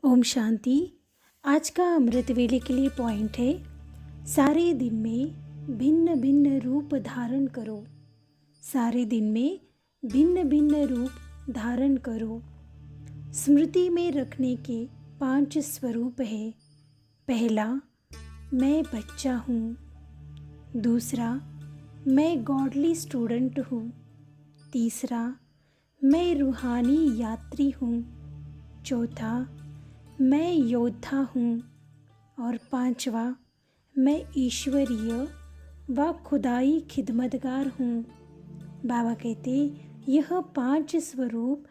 ओम शांति। आज का अमृत वेले के लिए पॉइंट है, सारे दिन में भिन्न भिन्न रूप धारण करो। सारे दिन में भिन्न भिन्न रूप धारण करो। स्मृति में रखने के 5 स्वरूप है। पहला, मैं बच्चा हूँ। दूसरा, मैं गॉडली स्टूडेंट हूँ। तीसरा, मैं रूहानी यात्री हूँ। चौथा, मैं योद्धा हूँ। और पांचवा, मैं ईश्वरीय व खुदाई खिदमतगार हूँ। बाबा कहते यह 5 स्वरूप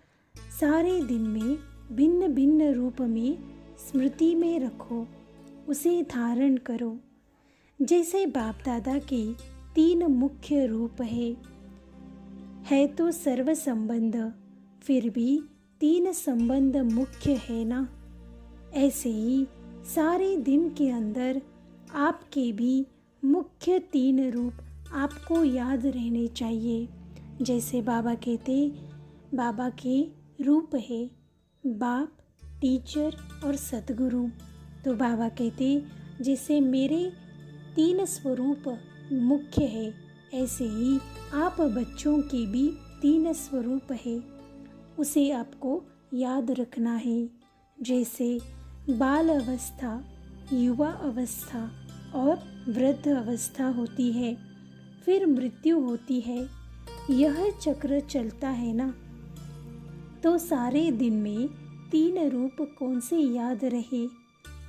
सारे दिन में भिन्न भिन्न रूप में स्मृति में रखो, उसे धारण करो। जैसे बाप दादा के 3 मुख्य रूप है तो सर्व संबंध, फिर भी 3 संबंध मुख्य है ना। ऐसे ही सारे दिन के अंदर आपके भी मुख्य 3 रूप आपको याद रहने चाहिए। जैसे बाबा कहते, बाबा के रूप है बाप, टीचर और सतगुरु। तो बाबा कहते जैसे मेरे 3 स्वरूप मुख्य है, ऐसे ही आप बच्चों के भी 3 स्वरूप है, उसे आपको याद रखना है। जैसे बाल अवस्था, युवा अवस्था और वृद्ध अवस्था होती है, फिर मृत्यु होती है। यह चक्र चलता है ना। तो सारे दिन में 3 रूप कौन से याद रहे,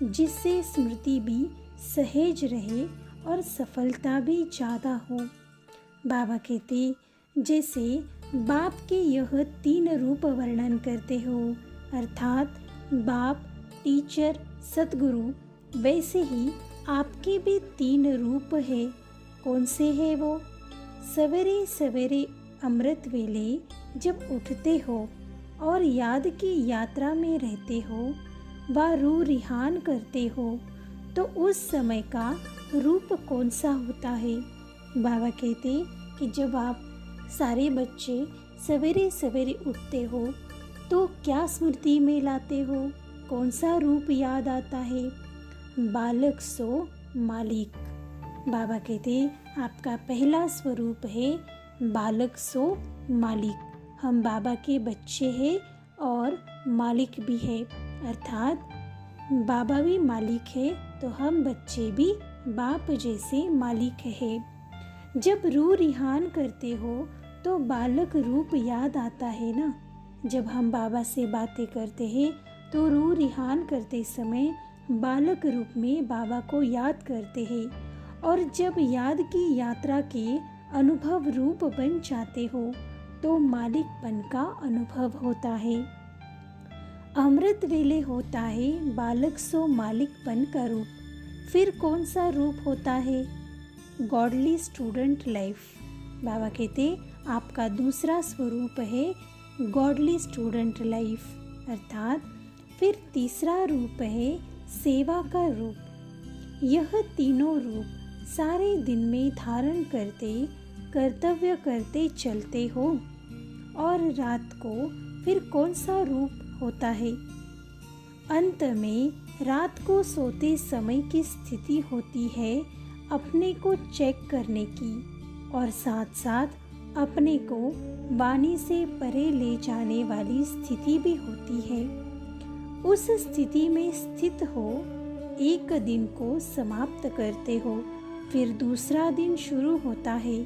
जिससे स्मृति भी सहज रहे और सफलता भी ज़्यादा हो। बाबा कहते जैसे बाप के यह 3 रूप वर्णन करते हो, अर्थात बाप, टीचर, सतगुरु, वैसे ही आपके भी 3 रूप है। कौन से है वो? सवेरे सवेरे अमृत वेले जब उठते हो और याद की यात्रा में रहते हो व रूह रिहान करते हो, तो उस समय का रूप कौन सा होता है? बाबा कहते कि जब आप सारे बच्चे सवेरे सवेरे उठते हो तो क्या स्मृति में लाते हो? कौन सा रूप याद आता है? बालक सो मालिक। बाबा कहते आपका पहला स्वरूप है बालक सो मालिक। हम बाबा के बच्चे हैं और मालिक भी है, अर्थात बाबा भी मालिक है तो हम बच्चे भी बाप जैसे मालिक है। जब रूह रिहान करते हो तो बालक रूप याद आता है ना। जब हम बाबा से बातें करते हैं तो रूह रिहान करते समय बालक रूप में बाबा को याद करते हैं, और जब याद की यात्रा के अनुभव रूप बन जाते हो तो मालिकपन का अनुभव होता है। अमृत वेले होता है बालक सो मालिकपन का रूप। फिर कौन सा रूप होता है? Godly student life. बाबा कहते आपका दूसरा स्वरूप है गॉडली स्टूडेंट लाइफ, अर्थात फिर तीसरा रूप है सेवा का रूप। यह तीनों रूप सारे दिन में धारण करते कर्तव्य करते चलते हो। और रात को फिर कौन सा रूप होता है? अंत में रात को सोते समय की स्थिति होती है अपने को चेक करने की, और साथ साथ अपने को वाणी से परे ले जाने वाली स्थिति भी होती है। उस स्थिति में स्थित हो, एक दिन को समाप्त करते हो, फिर दूसरा दिन शुरू होता है।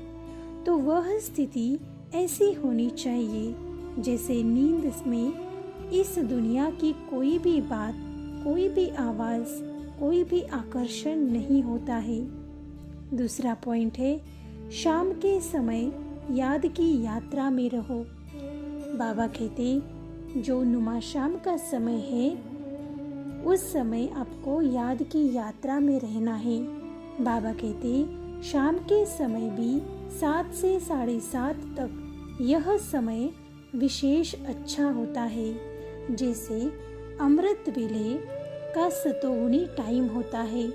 तो वह स्थिति ऐसी होनी चाहिए जैसे नींद में इस दुनिया की कोई भी बात, कोई भी आवाज़, कोई भी आकर्षण नहीं होता है। दूसरा पॉइंट है शाम के समय याद की यात्रा में रहो। बाबा कहते जो नुमा शाम का समय है, उस समय आपको याद की यात्रा में रहना है। बाबा कहते शाम के समय भी 7 से 7:30 तक यह समय विशेष अच्छा होता है। जैसे अमृत वेले का सतोगुणी टाइम होता है,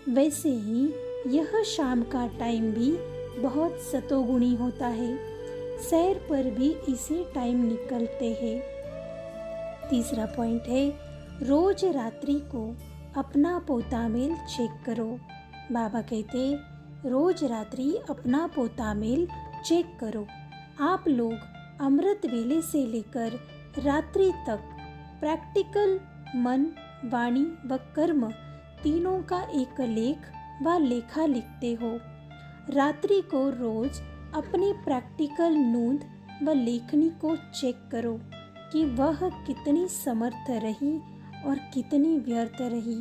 वैसे ही यह शाम का टाइम भी बहुत सतोगुणी होता है। सैर पर भी इसी टाइम निकलते हैं। तीसरा पॉइंट है रोज रात्रि को अपना पोतामेल चेक करो। बाबा कहते रोज रात्रि अपना पोतामेल चेक करो। आप लोग अमृत वेले से लेकर रात्रि तक प्रैक्टिकल मन, वाणी व कर्म तीनों का एक लेख व लेखा लिखते हो। रात्रि को रोज अपनी प्रैक्टिकल नोंद व लेखनी को चेक करो कि वह कितनी समर्थ रही और कितनी व्यर्थ रही।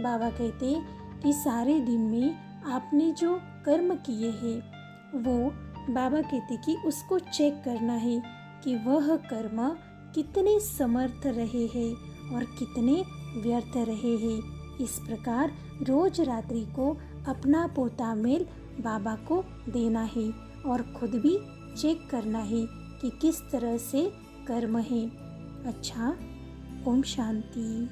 बाबा कहते कि सारे दिन में आपने जो कर्म किए हैं वो बाबा कहते कि उसको चेक करना है कि वह कर्म कितने समर्थ रहे हैं और कितने व्यर्थ रहे हैं। इस प्रकार रोज रात्रि को अपना पोतामेल बाबा को देना है और खुद भी चेक करना है कि किस तरह से कर्म है। अच्छा, ओम शांति।